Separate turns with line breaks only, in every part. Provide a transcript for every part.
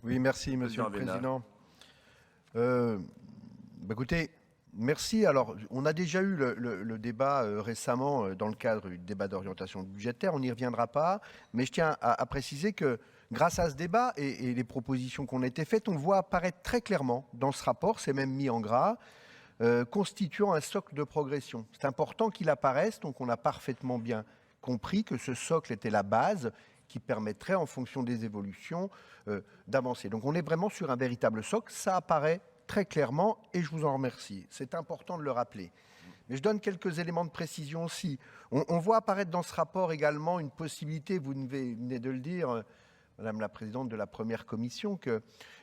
Oui, merci, Monsieur le
Président Bénard.
Président. Écoutez, merci. Alors, on a déjà eu le débat récemment dans le cadre du débat d'orientation budgétaire, on n'y reviendra pas, mais je tiens à préciser que grâce à ce débat et les propositions qui ont été faites, on le voit apparaître très clairement dans ce rapport, c'est même mis en gras, constituant un socle de progression. C'est important qu'il apparaisse, donc on a parfaitement bien compris que ce socle était la base qui permettrait, en fonction des évolutions, d'avancer. Donc on est vraiment sur un véritable socle, ça apparaît très clairement et je vous en remercie. C'est important de le rappeler. Mais je donne quelques éléments de précision aussi. On voit apparaître dans ce rapport également une possibilité, vous venez de le dire, Madame la Présidente de la première commission,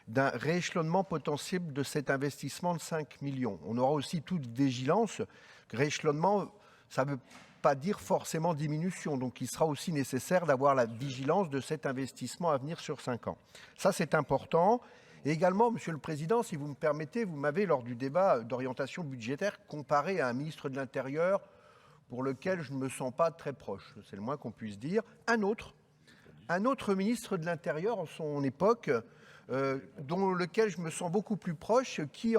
d'un rééchelonnement potentiel de cet investissement de 5 millions. On aura aussi toute vigilance. Rééchelonnement, ça ne veut pas dire forcément diminution. Donc il sera aussi nécessaire d'avoir la vigilance de cet investissement à venir sur 5 ans. Ça, c'est important. Et également, Monsieur le Président, si vous me permettez, vous m'avez, lors du débat d'orientation budgétaire, comparé à un ministre de l'Intérieur pour lequel je ne me sens pas très proche. C'est le moins qu'on puisse dire. Un autre ministre de l'Intérieur en son époque, dont lequel je me sens beaucoup plus proche, qui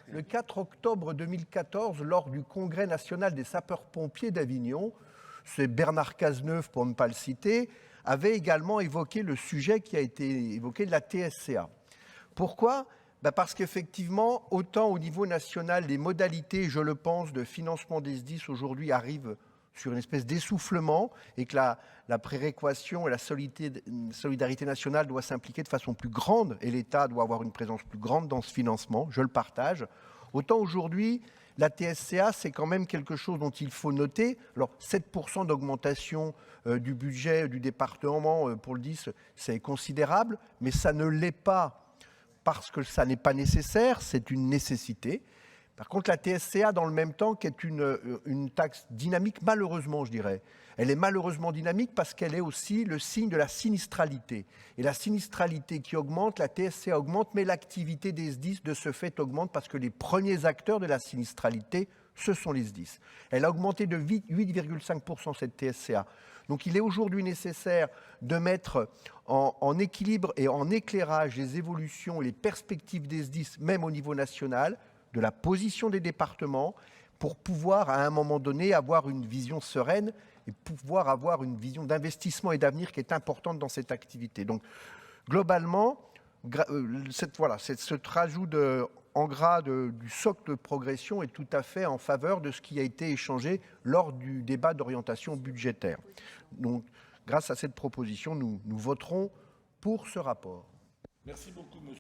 le 4 octobre 2014, lors du Congrès national des sapeurs-pompiers d'Avignon, c'est Bernard Cazeneuve pour ne pas le citer, avait également évoqué le sujet qui a été évoqué de la TSCA. Pourquoi ? Parce qu'effectivement, autant au niveau national, les modalités, je le pense, de financement des SDIS aujourd'hui arrivent sur une espèce d'essoufflement et que la préréquation et la solidarité nationale doit s'impliquer de façon plus grande et l'État doit avoir une présence plus grande dans ce financement, je le partage. Autant aujourd'hui, la TSCA, c'est quand même quelque chose dont il faut noter. Alors, 7% d'augmentation du budget du département pour le 10, c'est considérable, mais ça ne l'est pas parce que ça n'est pas nécessaire, c'est une nécessité. Par contre, la TSCA, dans le même temps, qui est une taxe dynamique, malheureusement, je dirais, elle est malheureusement dynamique parce qu'elle est aussi le signe de la sinistralité. Et la sinistralité qui augmente, la TSCA augmente, mais l'activité des SDIS, de ce fait, augmente parce que les premiers acteurs de la sinistralité, ce sont les SDIS. Elle a augmenté de 8,5% cette TSCA. Donc il est aujourd'hui nécessaire de mettre en équilibre et en éclairage les évolutions et les perspectives des SDIS, même au niveau national, de la position des départements, pour pouvoir, à un moment donné, avoir une vision sereine et pouvoir avoir une vision d'investissement et d'avenir qui est importante dans cette activité. Donc, globalement, ce rajout en gras du socle de progression est tout à fait en faveur de ce qui a été échangé lors du débat d'orientation budgétaire. Donc, grâce à cette proposition, nous voterons pour ce rapport.
Merci beaucoup, monsieur.